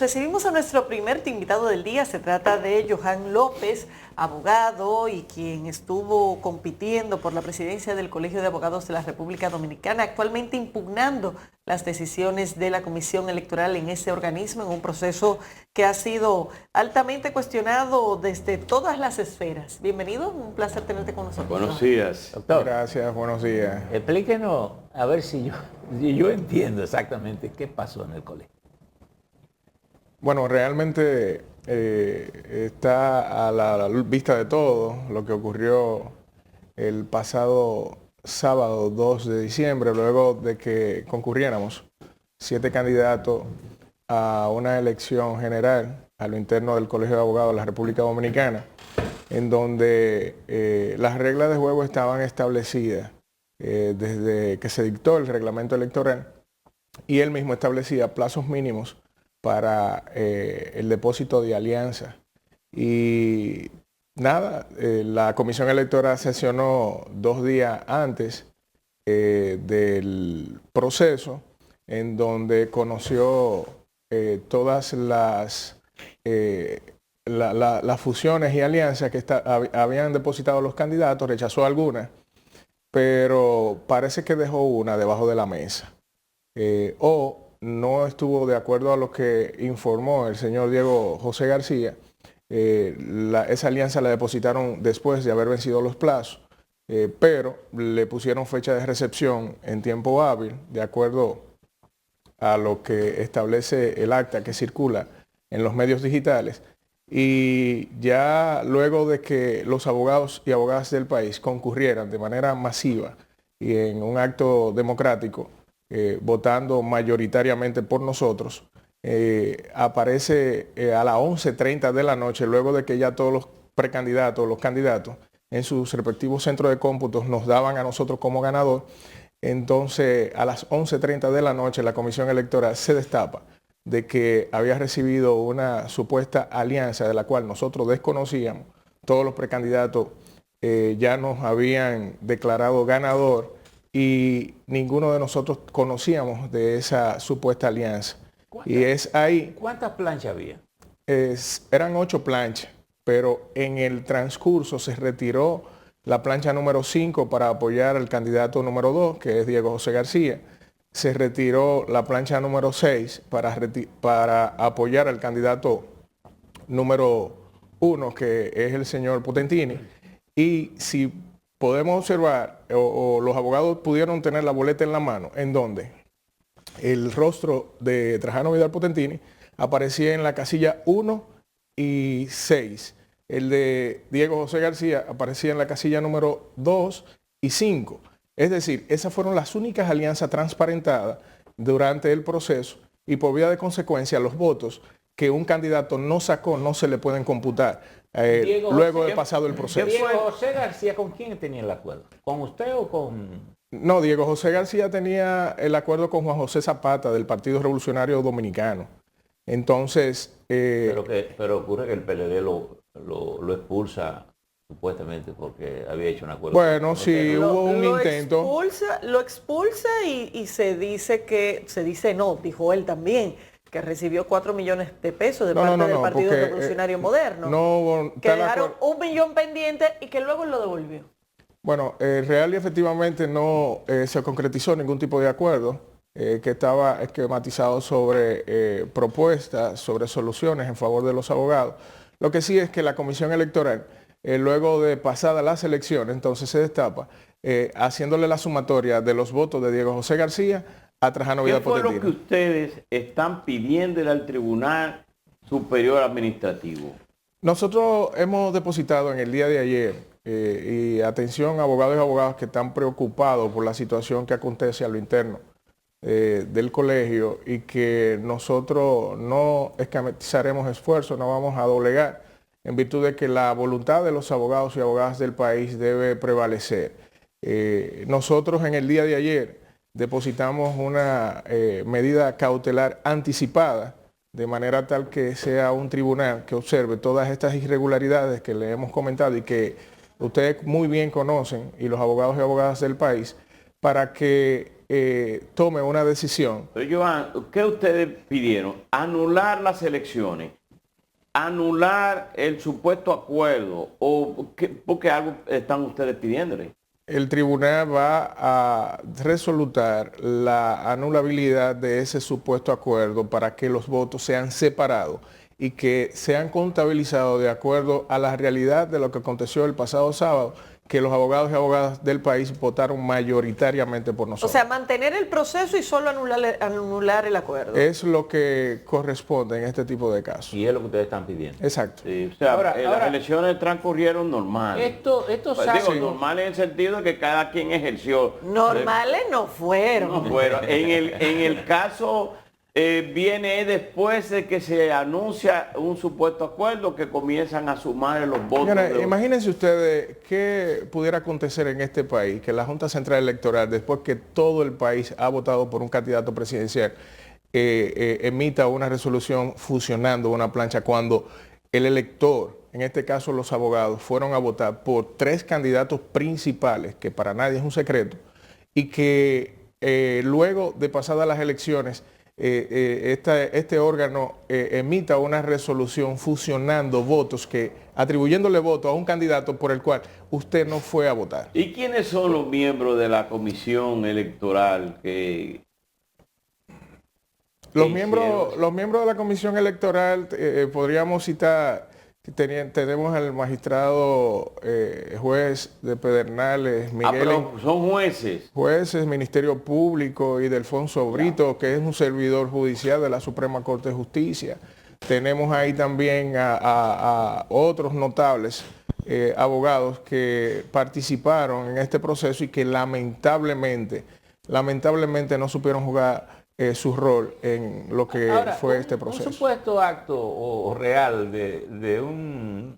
Recibimos a nuestro primer invitado del día. Se trata de Johan López, abogado y quien estuvo compitiendo por la presidencia del Colegio de Abogados de la República Dominicana, actualmente impugnando las decisiones de la Comisión Electoral en ese organismo, en un proceso que ha sido altamente cuestionado desde todas las esferas. Bienvenido, un placer tenerte con nosotros. Buenos días. Doctor, gracias, buenos días. Explíquenos, a ver si yo entiendo exactamente qué pasó en el colegio. Bueno, realmente está a la vista de todo lo que ocurrió el pasado sábado 2 de diciembre, luego de que concurriéramos 7 candidatos a una elección general a lo interno del Colegio de Abogados de la República Dominicana, en donde las reglas de juego estaban establecidas desde que se dictó el reglamento electoral, y él mismo establecía plazos mínimos para el depósito de alianza. Y nada, la Comisión Electoral sesionó 2 días antes del proceso, en donde conoció todas las fusiones y alianzas que habían depositado los candidatos, rechazó algunas, pero parece que dejó una debajo de la mesa. O no estuvo de acuerdo a lo que informó el señor Diego José García. Esa alianza la depositaron después de haber vencido los plazos, pero le pusieron fecha de recepción en tiempo hábil, de acuerdo a lo que establece el acta que circula en los medios digitales. Y ya luego de que los abogados y abogadas del país concurrieran de manera masiva y en un acto democrático, votando mayoritariamente por nosotros, aparece a las 11:30 de la noche, luego de que ya todos los precandidatos, los candidatos, en sus respectivos centros de cómputos nos daban a nosotros como ganador. Entonces, a las 11:30 de la noche, la Comisión Electoral se destapa de que había recibido una supuesta alianza de la cual nosotros desconocíamos. Todos los precandidatos ya nos habían declarado ganador, y ninguno de nosotros conocíamos de esa supuesta alianza. Y es ahí... ¿Cuántas planchas había? Eran 8 planchas, pero en el transcurso se retiró la plancha número 5 para apoyar al candidato número 2, que es Diego José García. Se retiró la plancha número 6 para apoyar al candidato número 1, que es el señor Potentini. Y si podemos observar, o los abogados pudieron tener la boleta en la mano, en donde el rostro de Trajano Vidal Potentini aparecía en la casilla 1 y 6. El de Diego José García aparecía en la casilla número 2 y 5. Es decir, esas fueron las únicas alianzas transparentadas durante el proceso, y por vía de consecuencia los votos que un candidato no sacó no se le pueden computar luego de pasado el proceso. Diego José García, ¿con quién tenía el acuerdo? ¿Con usted o con...? No, Diego José García tenía el acuerdo con Juan José Zapata del Partido Revolucionario Dominicano. Entonces... Pero ocurre que el PLD lo expulsa supuestamente porque había hecho un acuerdo. Bueno, sí, hubo un intento. Lo expulsa y se dice no, dijo él también, que recibió 4 millones de pesos de parte del Partido Revolucionario Moderno. Que dejaron 1 millón pendiente y que luego lo devolvió. Bueno, real y efectivamente no se concretizó ningún tipo de acuerdo que estaba esquematizado sobre propuestas, sobre soluciones en favor de los abogados. Lo que sí es que la Comisión Electoral, luego de pasadas las elecciones, entonces se destapa haciéndole la sumatoria de los votos de Diego José García a Trajano Vidal Potentini. ¿Qué fue lo que ustedes están pidiéndole al Tribunal Superior Administrativo? Nosotros hemos depositado en el día de ayer, y atención abogados y abogadas que están preocupados por la situación que acontece a lo interno del colegio, y que nosotros no escamatizaremos esfuerzos, no vamos a doblegar, en virtud de que la voluntad de los abogados y abogadas del país debe prevalecer. Nosotros en el día de ayer depositamos una medida cautelar anticipada, de manera tal que sea un tribunal que observe todas estas irregularidades que le hemos comentado y que ustedes muy bien conocen, y los abogados y abogadas del país, para que tome una decisión. Pero Johan, ¿qué ustedes pidieron? Anular las elecciones, anular el supuesto acuerdo, o porque algo están ustedes pidiéndole. El tribunal va a resolutar la anulabilidad de ese supuesto acuerdo para que los votos sean separados y que sean contabilizados de acuerdo a la realidad de lo que aconteció el pasado sábado, que los abogados y abogadas del país votaron mayoritariamente por nosotros. O sea, mantener el proceso y solo anular el acuerdo. Es lo que corresponde en este tipo de casos. Y es lo que ustedes están pidiendo. Exacto. Sí, o sea, Ahora- las elecciones transcurrieron normal. Esto Pues sábados- digo, normal en el sentido de que cada quien ejerció. Normales no fueron. No fueron. En el caso viene después de que se anuncia un supuesto acuerdo que comienzan a sumar los votos. Señora, de los- imagínense ustedes qué pudiera acontecer en este país, que la Junta Central Electoral, después que todo el país ha votado por un candidato presidencial, emita una resolución fusionando una plancha cuando el elector, en este caso los abogados, fueron a votar por 3 candidatos principales, que para nadie es un secreto, y que luego de pasadas las elecciones, este órgano emita una resolución fusionando votos, atribuyéndole votos a un candidato por el cual usted no fue a votar. ¿Y quiénes son los miembros de la comisión electoral que Los hicieron? miembros de la comisión electoral, podríamos citar, tenemos al magistrado juez de Pedernales, pero son jueces? jueces, Ministerio Público, y Delfonso Brito, que es un servidor judicial de la Suprema Corte de Justicia. Tenemos ahí también a otros notables abogados que participaron en este proceso y que lamentablemente no supieron jugar su rol en lo que Ahora, fue este proceso. Un supuesto acto o real de un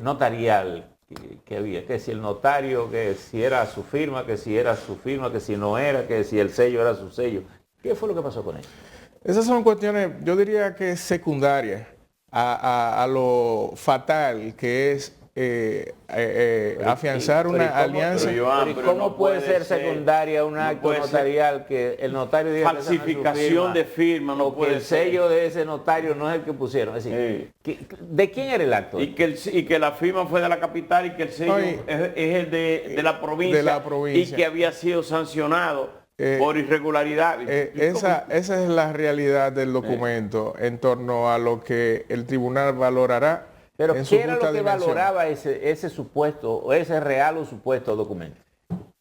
notarial que había, que si el notario, que si era su firma, que si era su firma, que si no era, que si el sello era su sello. ¿Qué fue lo que pasó con eso? Esas son cuestiones, yo diría que secundarias a lo fatal que es afianzar una alianza. pero Johan, ¿Y pero cómo no puede puede ser ser, secundaria un no acto puede ser notarial que el notario diga que esa no es su falsificación de firma, no o que puede el ser. sello de ese notario no es el que pusieron? Es decir, ¿de quién era el acto? Y que la firma fue de la capital y que el sello No, y- es el de la provincia, de la provincia. y que había sido sancionado por irregularidad. Esa es la realidad del documento en torno a lo que el tribunal valorará. Pero en su ¿qué era lo justa que dimensión. valoraba ese supuesto, o ese real o supuesto documento?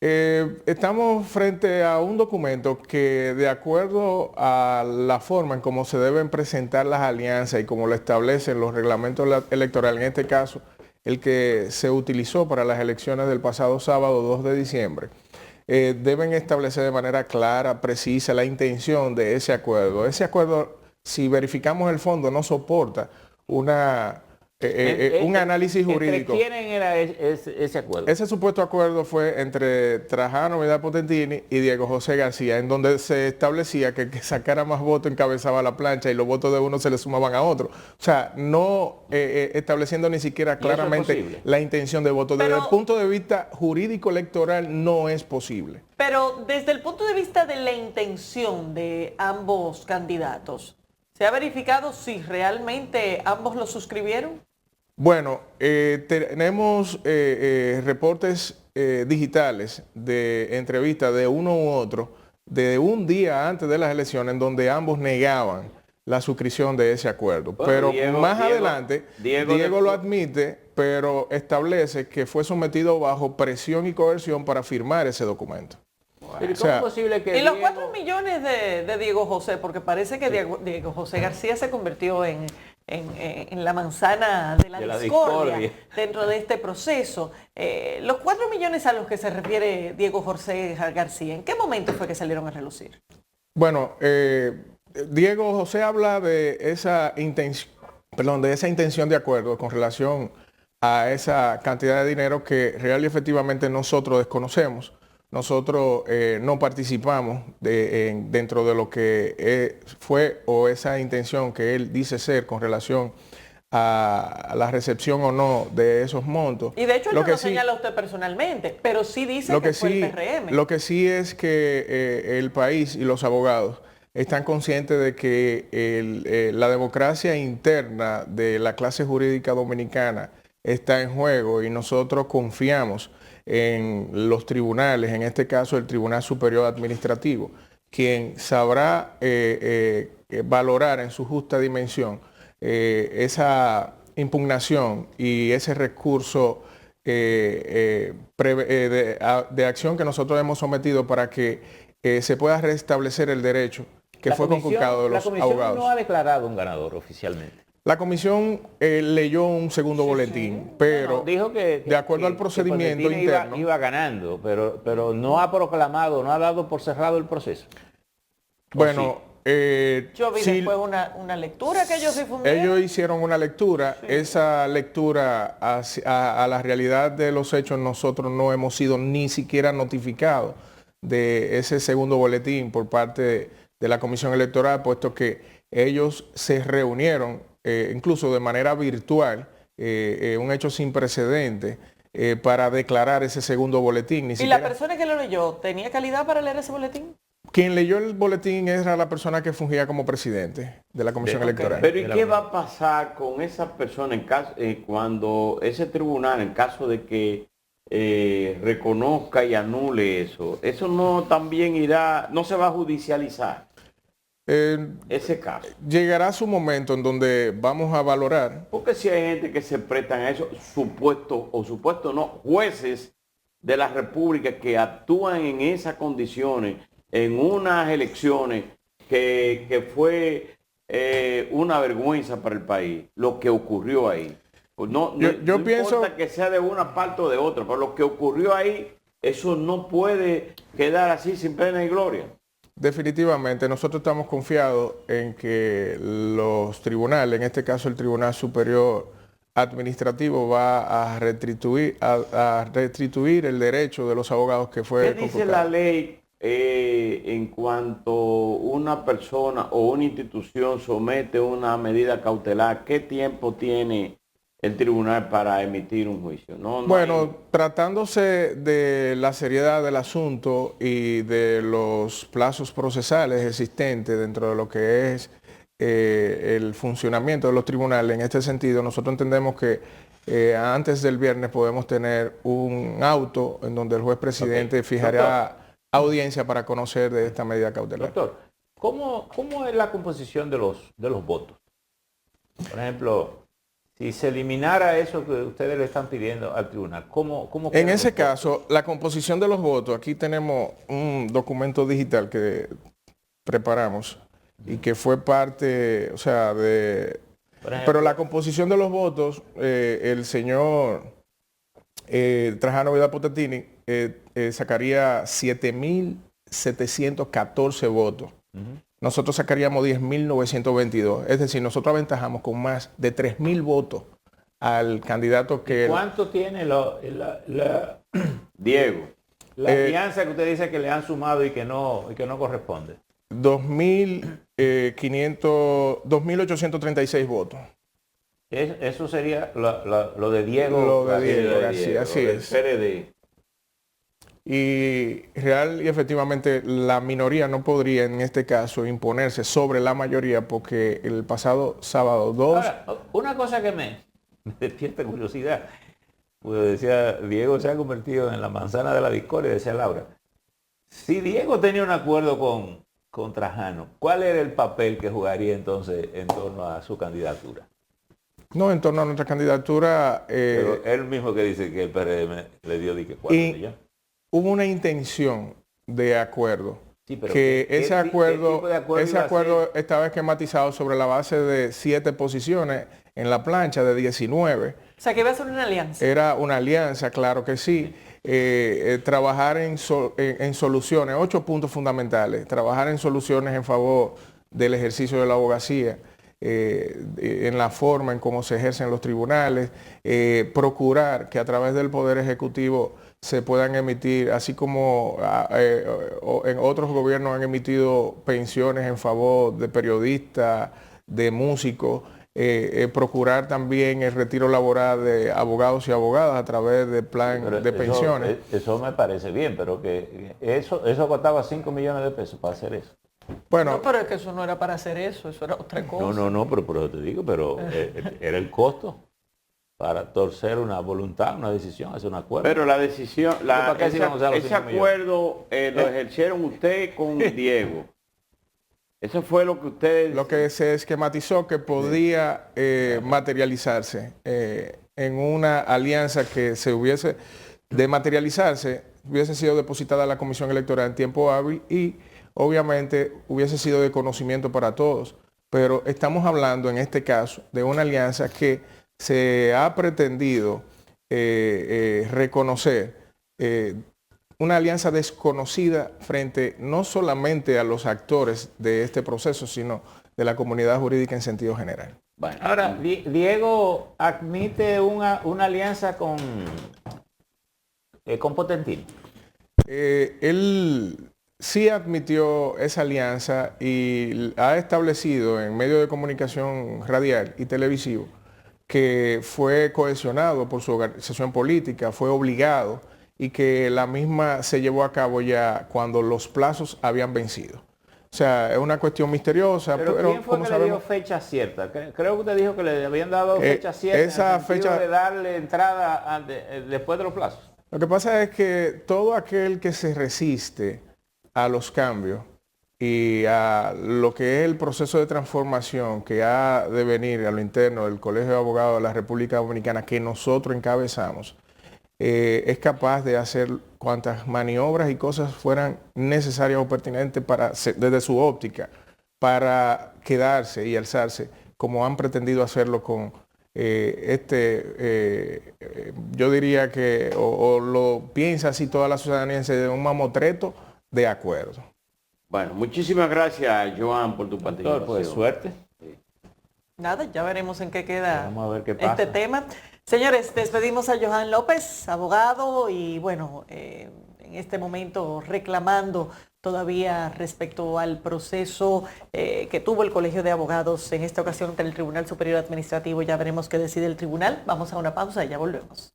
Estamos frente a un documento que, de acuerdo a la forma en cómo se deben presentar las alianzas y como lo establecen los reglamentos electorales, en este caso el que se utilizó para las elecciones del pasado sábado 2 de diciembre, deben establecer de manera clara, precisa, la intención de ese acuerdo. Ese acuerdo, si verificamos el fondo, no soporta un análisis jurídico. ¿Entre quién era ese acuerdo? Ese supuesto acuerdo fue entre Trajano Vidal Potentini y Diego José García, en donde se establecía que el que sacara más votos encabezaba la plancha y los votos de uno se le sumaban a otro. O sea, no estableciendo ni siquiera eso es claramente posible? la intención de voto. Desde Pero- el punto de vista jurídico electoral no es posible. Pero desde el punto de vista de la intención de ambos candidatos, ¿se ha verificado si realmente ambos lo suscribieron? Bueno, tenemos reportes digitales de entrevistas de uno u otro de un día antes de las elecciones en donde ambos negaban la suscripción de ese acuerdo. Bueno, Pero Diego- más Diego- adelante, Diego Diego lo después- admite, pero establece que fue sometido bajo presión y coerción para firmar ese documento. Pero o sea, ¿cómo es posible que Y los Diego- 4 millones de Diego José, porque parece que Diego José García se convirtió en la manzana de la discordia dentro de este proceso. Los 4 millones a los que se refiere Diego José García, ¿en qué momento fue que salieron a relucir? Bueno, Diego José habla de esa intención de acuerdo con relación a esa cantidad de dinero que real y efectivamente nosotros desconocemos. Nosotros no participamos dentro de lo que fue o esa intención que él dice ser con relación a la recepción o no de esos montos. Y de hecho él Lo no que lo sí- señala usted personalmente, pero sí dice Lo que que fue sí, el PRM. lo que sí es que el país y los abogados están conscientes de que la democracia interna de la clase jurídica dominicana está en juego y nosotros confiamos en los tribunales, en este caso el Tribunal Superior Administrativo, quien sabrá valorar en su justa dimensión esa impugnación y ese recurso de acción que nosotros hemos sometido para que se pueda restablecer el derecho que fue conculcado de La los comisión abogados. no ha declarado un ganador oficialmente. La comisión leyó un segundo boletín, pero No, dijo que de acuerdo al procedimiento Constantino interno, iba ganando, pero no ha proclamado, no ha dado por cerrado el proceso. bueno, Yo vi sí, después una lectura que ellos difundieron. ellos hicieron una lectura, esa lectura a la realidad de los hechos nosotros no hemos sido ni siquiera notificados de ese segundo boletín por parte de la Comisión Electoral, puesto que ellos se reunieron incluso de manera virtual, un hecho sin precedente, para declarar ese segundo boletín. Ni ¿Y siquiera- la persona que lo leyó tenía calidad para leer ese boletín? Quien leyó el boletín era la persona que fungía como presidente de la Comisión Electoral. Pero ¿y qué va a pasar con esa persona en caso, cuando ese tribunal, en caso de que reconozca y anule eso? Eso no también irá, no se va a judicializar ese caso. Llegará su momento en donde vamos a valorar. Porque si hay gente que se prestan a eso, supuesto no, jueces de la República que actúan en esas condiciones, en unas elecciones que fue una vergüenza para el país, lo que ocurrió ahí. Pues no Yo pienso importa que sea de una parte o de otra, pero lo que ocurrió ahí, eso no puede quedar así sin pena y gloria. definitivamente, nosotros estamos confiados en que los tribunales, en este caso el Tribunal Superior Administrativo, va a restituir el derecho de los abogados que fue ¿Qué dice la ley en cuanto una persona o una institución somete una medida cautelar? ¿Qué tiempo tiene el tribunal para emitir un juicio? Bueno, tratándose de la seriedad del asunto y de los plazos procesales existentes dentro de lo que es el funcionamiento de los tribunales, en este sentido, nosotros entendemos que antes del viernes podemos tener un auto en donde el juez presidente fijará audiencia para conocer de esta medida cautelar. Doctor, ¿cómo es la composición de los votos? Por ejemplo, si se eliminara eso que ustedes le están pidiendo al tribunal, ¿cómo En quedan ese los votos? caso, la composición de los votos, aquí tenemos un documento digital que preparamos y que fue parte, o sea, de... Por ejemplo, Pero la composición de los votos, el señor Trajano Vidal Potatini sacaría 7.714 votos. Nosotros sacaríamos 10.922. Es decir, nosotros aventajamos con más de 3.000 votos al candidato que... ¿cuánto tiene Diego. la alianza que usted dice que le han sumado y que no corresponde? 2.836 votos. Eso sería lo de Diego. Lo de García. Diego García, así del es. PRD. Y real y efectivamente la minoría no podría en este caso imponerse sobre la mayoría porque el pasado sábado 2... Ahora, una cosa que me despierta curiosidad, pues decía, Diego se ha convertido en la manzana de la discordia, decía Laura. Si Diego tenía un acuerdo con Trajano, ¿cuál era el papel que jugaría entonces en torno a su candidatura? No, en torno a nuestra candidatura... Pero él mismo que dice que el PRM le dio dique 4 millones. Hubo una intención de acuerdo, Sí, pero que ¿qué ese tipo acuerdo, de acuerdo iba a ser? estaba esquematizado sobre la base de 7 posiciones en la plancha de 19. O sea, que iba a ser una alianza. Era una alianza, claro que sí. Trabajar en soluciones, 8 puntos fundamentales. Trabajar en soluciones en favor del ejercicio de la abogacía, en la forma en cómo se ejercen los tribunales, procurar que a través del Poder Ejecutivo se puedan emitir, así como en otros gobiernos han emitido pensiones en favor de periodistas, de músicos, procurar también el retiro laboral de abogados y abogadas a través del plan Pero de pensiones. Eso me parece bien, pero que eso costaba 5 millones de pesos para hacer eso. Bueno, No, pero es que eso no era para hacer eso era otra cosa. No, pero por eso te digo, pero era el costo para torcer una voluntad, una decisión, hacer un acuerdo. Pero la decisión, ¿Para qué sí vamos a los ese 5 millones? acuerdo lo ejercieron usted con Diego. Eso fue lo que ustedes... lo que se esquematizó que podía materializarse en una alianza que se hubiese, de materializarse, hubiese sido depositada a la Comisión Electoral en tiempo hábil y obviamente hubiese sido de conocimiento para todos. Pero estamos hablando en este caso de una alianza que se ha pretendido reconocer, una alianza desconocida frente no solamente a los actores de este proceso, sino de la comunidad jurídica en sentido general. Bueno, Ahora, Diego admite una alianza con Potentino. Él sí admitió esa alianza y ha establecido en medios de comunicación radial y televisivo que fue cohesionado por su organización política, fue obligado y que la misma se llevó a cabo ya cuando los plazos habían vencido. O sea, es una cuestión misteriosa, Pero ¿quién fue como que le sabemos, dio fecha cierta? Creo que usted dijo que le habían dado fecha cierta esa en el sentido fecha- de darle entrada después de los plazos. lo que pasa es que todo aquel que se resiste a los cambios y a lo que es el proceso de transformación que ha de venir a lo interno del Colegio de Abogados de la República Dominicana que nosotros encabezamos, es capaz de hacer cuantas maniobras y cosas fueran necesarias o pertinentes desde su óptica para quedarse y alzarse como han pretendido hacerlo con yo diría que o lo piensa así toda la ciudadanía de un mamotreto de acuerdo. bueno, muchísimas gracias, Joan, por tu Doctor, participación. pues suerte. Nada, ya veremos en qué queda Vamos a ver qué pasa. este tema. Señores, despedimos a Johan López, abogado, y bueno, en este momento reclamando todavía respecto al proceso que tuvo el Colegio de Abogados en esta ocasión ante el Tribunal Superior Administrativo. Ya veremos qué decide el tribunal. Vamos a una pausa y ya volvemos.